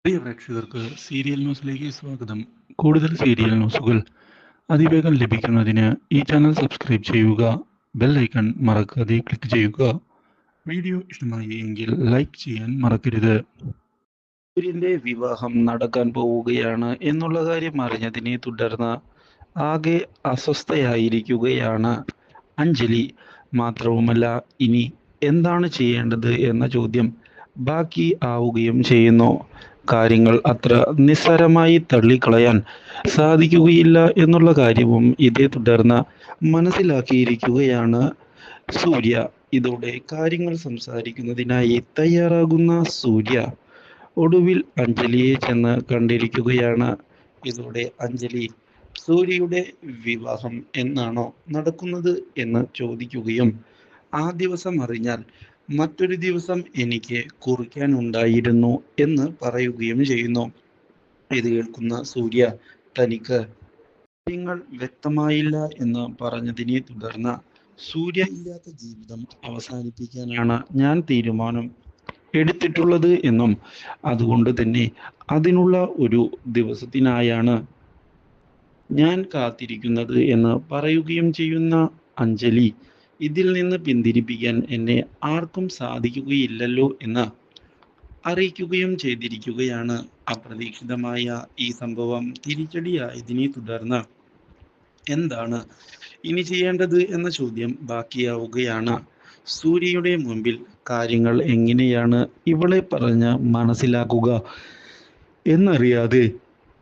പ്രിയ പ്രേക്ഷകർക്ക് സീരിയൽ ന്യൂസിലേക്ക് സ്വാഗതം. കൂടുതൽ സീരിയൽ ന്യൂസുകൾ അതിവേഗം ലഭിക്കുന്നതിന് ഈ ചാനൽ സബ്സ്ക്രൈബ് ചെയ്യുക. ബെൽ ഐക്കൺ മറക്കാതെ ക്ലിക്ക് ചെയ്യുക. വീഡിയോ ഇഷ്ടമായി എങ്കിൽ ലൈക്ക് ചെയ്യാൻ മറക്കരുത്. സൂര്യന്റെ വിവാഹം നടക്കാൻ പോവുകയാണ് എന്നുള്ള കാര്യം അറിഞ്ഞതിനെ തുടർന്ന് ആകെ അസ്വസ്ഥയായിരിക്കുകയാണ് അഞ്ജലി. മാത്രവുമല്ല, ഇനി എന്താണ് ചെയ്യേണ്ടത് എന്ന ചോദ്യം ബാക്കി ആവുകയും ചെയ്യുന്നു. കാര്യങ്ങൾ അത്ര നിസ്സാരമായി തള്ളിക്കളയാൻ സാധിക്കുകയില്ല എന്നുള്ള കാര്യവും ഇതേ തുടർന്ന് മനസ്സിലാക്കിയിരിക്കുകയാണ് സൂര്യ. ഇതോടെ കാര്യങ്ങൾ സംസാരിക്കുന്നതിനായി തയ്യാറാകുന്ന സൂര്യ ഒടുവിൽ അഞ്ജലിയെ ചെന്ന് കണ്ടിരിക്കുകയാണ്. ഇതോടെ അഞ്ജലി സൂര്യയുടെ വിവാഹം എന്നാണോ നടക്കുന്നത് എന്ന് ചോദിക്കുകയും ആ ദിവസം അറിഞ്ഞാൽ മറ്റൊരു ദിവസം എനിക്ക് കുറിക്കാനുണ്ടായിരുന്നു എന്ന് പറയുകയും ചെയ്യുന്നു. ഇത് കേൾക്കുന്ന സൂര്യ തനിക്ക് കാര്യങ്ങൾ വ്യക്തമായില്ല എന്ന് പറഞ്ഞതിനെ തുടർന്ന് സൂര്യ ഇല്ലാത്ത ജീവിതം അവസാനിപ്പിക്കാനാണ് ഞാൻ തീരുമാനം എടുത്തിട്ടുള്ളത് എന്നും അതുകൊണ്ട് തന്നെ അതിനുള്ള ഒരു ദിവസത്തിനായാണ് ഞാൻ കാത്തിരിക്കുന്നത് എന്ന് പറയുകയും ചെയ്യുന്ന അഞ്ജലി ഇതിൽ നിന്ന് പിന്തിരിപ്പിക്കാൻ എന്നെ ആർക്കും സാധിക്കുകയില്ലല്ലോ എന്ന് അറിയിക്കുകയും ചെയ്തിരിക്കുകയാണ്. അപ്രതീക്ഷിതമായ ഈ സംഭവം തിരിച്ചടിയായതിനെ തുടർന്ന് എന്താണ് ഇനി ചെയ്യേണ്ടത് എന്ന ചോദ്യം ബാക്കിയാവുകയാണ്. സൂര്യയുടെ മുൻപിൽ കാര്യങ്ങൾ എങ്ങനെയാണ് ഇവളെ പറഞ്ഞ് മനസ്സിലാക്കുക എന്നറിയാതെ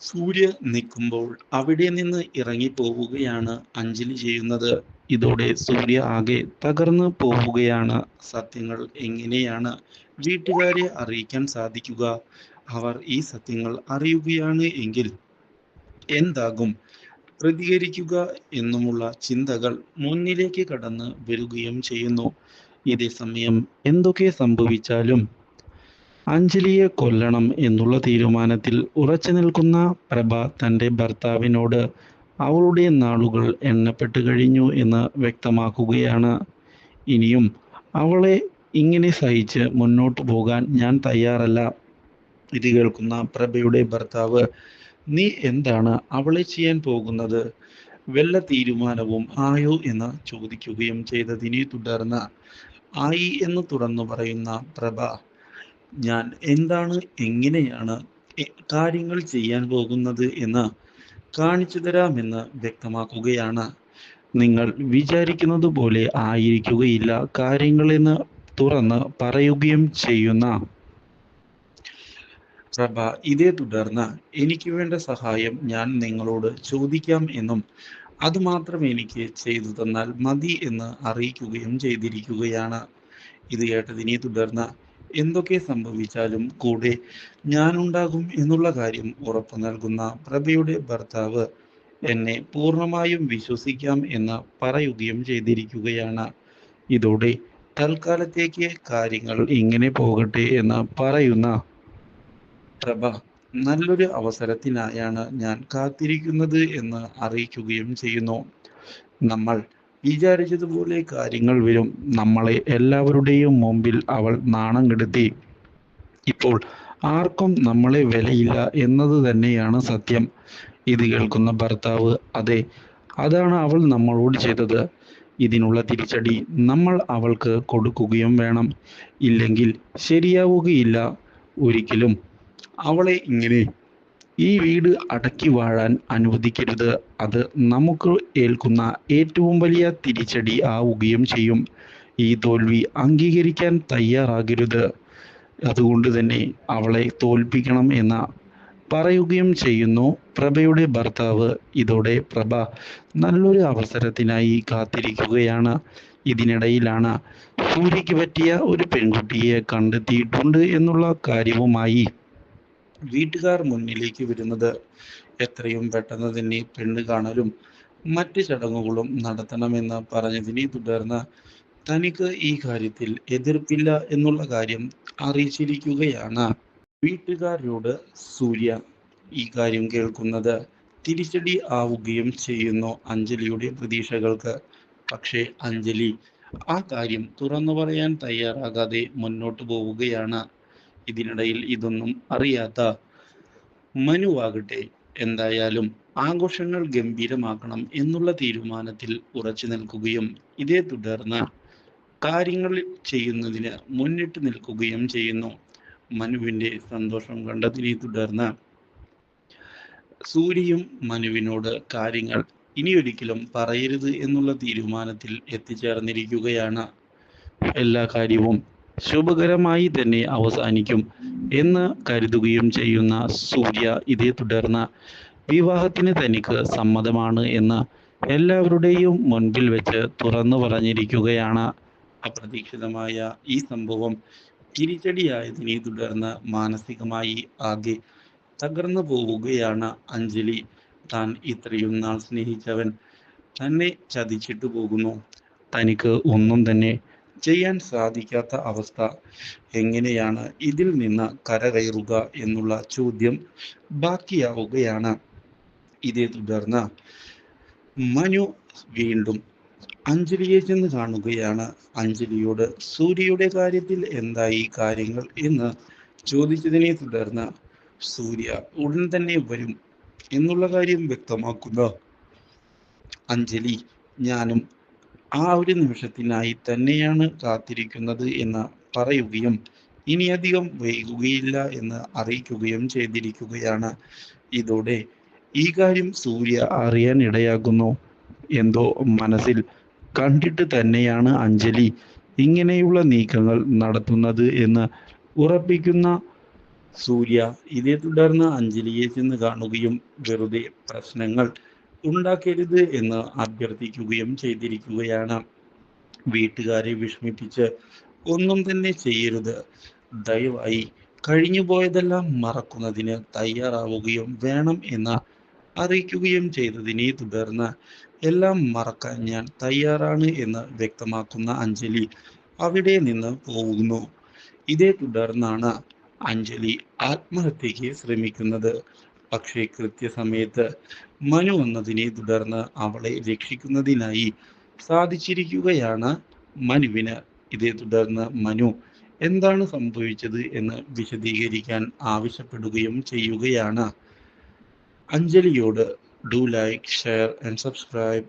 സൂര്യ നിൽക്കുമ്പോൾ അവിടെ നിന്ന് ഇറങ്ങിപ്പോവുകയാണ് അഞ്ജലി ചെയ്യുന്നത്. ഇതോടെ സൂര്യ ആകെ തകർന്നു പോവുകയാണ്. സത്യങ്ങൾ എങ്ങനെയാണ് വീട്ടുകാരെ അറിയിക്കാൻ സാധിക്കുക? അവർ ഈ സത്യങ്ങൾ അറിയുകയാണ് എങ്കിൽ എന്താകും പ്രതികരിക്കുക എന്നുമുള്ള ചിന്തകൾ മുന്നിലേക്ക് കടന്ന് വരികയും ചെയ്യുന്നു. ഇതേ സമയം എന്തൊക്കെ സംഭവിച്ചാലും അഞ്ജലിയെ കൊല്ലണം എന്നുള്ള തീരുമാനത്തിൽ ഉറച്ചു നിൽക്കുന്ന പ്രഭ തൻ്റെ ഭർത്താവിനോട് അവളുടെ നാളുകൾ എണ്ണപ്പെട്ട് കഴിഞ്ഞു എന്ന് വ്യക്തമാക്കുകയാണ്. ഇനിയും അവളെ ഇങ്ങനെ സഹിച്ച് മുന്നോട്ട് പോകാൻ ഞാൻ തയ്യാറല്ല. ഇത് കേൾക്കുന്ന പ്രഭയുടെ ഭർത്താവ്, നീ എന്താണ് അവളെ ചെയ്യാൻ പോകുന്നത്? വല്ല തീരുമാനവും ആയോ എന്ന് ചോദിക്കുകയും ചെയ്തതിനെ തുടർന്ന് ആയി എന്ന് തുറന്നു പറയുന്ന പ്രഭ, ഞാൻ എന്താണ് എങ്ങനെയാണ് കാര്യങ്ങൾ ചെയ്യാൻ പോകുന്നത് എന്ന് കാണിച്ചു തരാമെന്ന് വ്യക്തമാക്കുകയാണ്. നിങ്ങൾ വിചാരിക്കുന്നത് പോലെ ആയിരിക്കുകയില്ല കാര്യങ്ങളെന്ന് തുറന്ന് പറയുകയും ചെയ്യുന്ന പ്രഭ ഇതേ തുടർന്ന് എനിക്ക് വേണ്ട സഹായം ഞാൻ നിങ്ങളോട് ചോദിക്കാം എന്നും അതുമാത്രം എനിക്ക് ചെയ്തു തന്നാൽ മതി എന്ന് അറിയിക്കുകയും ചെയ്തിരിക്കുകയാണ്. ഇത് കേട്ടതിനെ തുടർന്ന് എന്തൊക്കെ സംഭവിച്ചാലും കൂടെ ഞാനുണ്ടാകും എന്നുള്ള കാര്യം ഉറപ്പു നൽകുന്ന പ്രഭയുടെ ഭർത്താവ് എന്നെ പൂർണ്ണമായും വിശ്വസിക്കാം എന്ന് പറയുകയും ചെയ്തിരിക്കുകയാണ്. ഇതോടെ തൽക്കാലത്തേക്ക് കാര്യങ്ങൾ ഇങ്ങനെ പോകട്ടെ എന്ന് പറയുന്ന പ്രഭ നല്ലൊരു അവസരത്തിനായാണ് ഞാൻ കാത്തിരിക്കുന്നത് എന്ന് അറിയിക്കുകയും ചെയ്യുന്നു. നമ്മൾ വിചാരിച്ചതുപോലെ കാര്യങ്ങൾ വരും. നമ്മളെ എല്ലാവരുടെയും മുമ്പിൽ അവൾ നാണം കെടുത്തി. ഇപ്പോൾ ആർക്കും നമ്മളെ വിലയില്ല എന്നത് തന്നെയാണ് സത്യം. ഇത് കേൾക്കുന്ന ഭർത്താവ്, അതെ, അതാണ് അവൾ നമ്മളോട് ചെയ്തത്. ഇതിനുള്ള തിരിച്ചടി നമ്മൾ അവൾക്ക് കൊടുക്കുകയും വേണം. ഇല്ലെങ്കിൽ ശരിയാവുകയില്ല. ഒരിക്കലും അവളെ ഇങ്ങനെ ഈ വീട് അടക്കി വാഴാൻ അനുവദിക്കരുത്. അത് നമുക്ക് ഏൽക്കുന്ന ഏറ്റവും വലിയ തിരിച്ചടി ആവുകയും ചെയ്യും. ഈ തോൽവി അംഗീകരിക്കാൻ തയ്യാറാകരുത്. അതുകൊണ്ട് തന്നെ അവളെ തോൽപ്പിക്കണം എന്ന് പറയുകയും ചെയ്യുന്നു പ്രഭയുടെ ഭർത്താവ്. ഇതോടെ പ്രഭ നല്ലൊരു അവസരത്തിനായി കാത്തിരിക്കുകയാണ്. ഇതിനിടയിലാണ് സൂര്യയ്ക്ക് പറ്റിയ ഒരു പെൺകുട്ടിയെ കണ്ടെത്തിയിട്ടുണ്ട് എന്നുള്ള കാര്യവുമായി വീട്ടുകാർ മുന്നിലേക്ക് വരുന്നത്. എത്രയും പെട്ടെന്ന് തന്നെ പെണ്ണ് കാണലും മറ്റ് ചടങ്ങുകളും നടത്തണമെന്ന് പറഞ്ഞതിനെ തുടർന്ന് തനിക്ക് ഈ കാര്യത്തിൽ എതിർപ്പില്ല എന്നുള്ള കാര്യം അറിയിച്ചിരിക്കുകയാണ് വീട്ടുകാരോട് സൂര്യ. ഈ കാര്യം കേൾക്കുന്നത് തിരിച്ചടി ആവുകയും ചെയ്യുന്നു അഞ്ജലിയുടെ പ്രതീക്ഷകൾക്ക്. പക്ഷേ അഞ്ജലി ആ കാര്യം തുറന്നു പറയാൻ തയ്യാറാകാതെ മുന്നോട്ട് പോവുകയാണ്. ഇതിനിടയിൽ ഇതൊന്നും അറിയാത്ത മനുവാകട്ടെ എന്തായാലും ആഘോഷങ്ങൾ ഗംഭീരമാക്കണം എന്നുള്ള തീരുമാനത്തിൽ ഉറച്ചു നിൽക്കുകയും ഇതേ തുടർന്ന് കാര്യങ്ങൾ ചെയ്യുന്നതിന് മുന്നിട്ട് നിൽക്കുകയും ചെയ്യുന്നു. മനുവിന്റെ സന്തോഷം കണ്ടതിനെ തുടർന്ന് സൂര്യയും മനുവിനോട് കാര്യങ്ങൾ ഇനിയൊരിക്കലും പറയരുത് എന്നുള്ള തീരുമാനത്തിൽ എത്തിച്ചേർന്നിരിക്കുകയാണ്. എല്ലാ കാര്യവും ശുഭകരമായി തന്നെ അവസാനിക്കും എന്ന് കരുതുകയും ചെയ്യുന്ന സൂര്യ ഇതേ തുടർന്ന് വിവാഹത്തിന് തനിക്ക് സമ്മതമാണ് എന്ന് എല്ലാവരുടെയും മുൻപിൽ വെച്ച് തുറന്നു പറഞ്ഞിരിക്കുകയാണ്. അപ്രതീക്ഷിതമായ ഈ സംഭവം തിരിച്ചടിയായതിനെ തുടർന്ന് മാനസികമായി ആകെ തകർന്നു പോവുകയാണ് അഞ്ജലി. താൻ ഇത്രയും നാൾ സ്നേഹിച്ചവൻ തന്നെ ചതിച്ചിട്ട് പോകുന്നു. തനിക്ക് ഒന്നും തന്നെ ചെയ്യാൻ സാധിക്കാത്ത അവസ്ഥ. എങ്ങനെയാണ് ഇതിൽ നിന്ന് കരകയറുക എന്നുള്ള ചോദ്യം ബാക്കിയാവുകയാണ്. ഇതേ തുടർന്ന് മനു വീണ്ടും അഞ്ജലിയെ ചെന്ന് കാണുകയാണ്. അഞ്ജലിയോട് സൂര്യയുടെ കാര്യത്തിൽ എന്തായി കാര്യങ്ങൾ എന്ന് ചോദിച്ചതിനെ തുടർന്ന് സൂര്യ ഉടൻ തന്നെ വരും എന്നുള്ള കാര്യം വ്യക്തമാക്കുന്ന അഞ്ജലി ഞാനും ആ ഒരു നിമിഷത്തിനായി തന്നെയാണ് കാത്തിരിക്കുന്നത് എന്ന് പറയുകയും ഇനിയധികം വൈകുകയില്ല എന്ന് അറിയിക്കുകയും ചെയ്തിരിക്കുകയാണ്. ഇതോടെ ഈ കാര്യം സൂര്യ അറിയാൻ ഇടയാകുന്നു. എന്തോ മനസ്സിൽ കണ്ടിട്ട് തന്നെയാണ് അഞ്ജലി ഇങ്ങനെയുള്ള നീക്കങ്ങൾ നടത്തുന്നത് എന്ന് ഉറപ്പിക്കുന്ന സൂര്യ ഇതേ തുടർന്ന് അഞ്ജലിയെ ചെന്ന് കാണുകയും വെറുതെ പ്രശ്നങ്ങൾ ഉണ്ടാക്കരുത് എന്ന് അഭ്യർത്ഥിക്കുകയും ചെയ്തിരിക്കുകയാണ്. വീട്ടുകാരെ വിഷമിപ്പിച്ച് ഒന്നും തന്നെ ചെയ്യരുത്. ദയവായി കഴിഞ്ഞു പോയതെല്ലാം മറക്കുന്നതിന് തയ്യാറാവുകയും വേണം എന്ന് അറിയിക്കുകയും ചെയ്തതിനെ തുടർന്ന് എല്ലാം മറക്കാൻ ഞാൻ തയ്യാറാണ് എന്ന് വ്യക്തമാക്കുന്ന അഞ്ജലി അവിടെ നിന്ന് പോകുന്നു. ഇതേ തുടർന്നാണ് അഞ്ജലി ആത്മഹത്യക്ക് ശ്രമിക്കുന്നത്. പക്ഷേ കൃത്യസമയത്ത് മനു വന്നതിനെ തുടർന്ന് അവളെ രക്ഷിക്കുന്നതിനായി സാധിച്ചിരിക്കുകയാണ് മനുവിന്. ഇതേ തുടർന്ന് മനു എന്താണ് സംഭവിച്ചത് എന്ന് വിശദീകരിക്കാൻ ആവശ്യപ്പെടുകയും ചെയ്യുകയാണ് അഞ്ജലിയോട്. Do like, share and subscribe.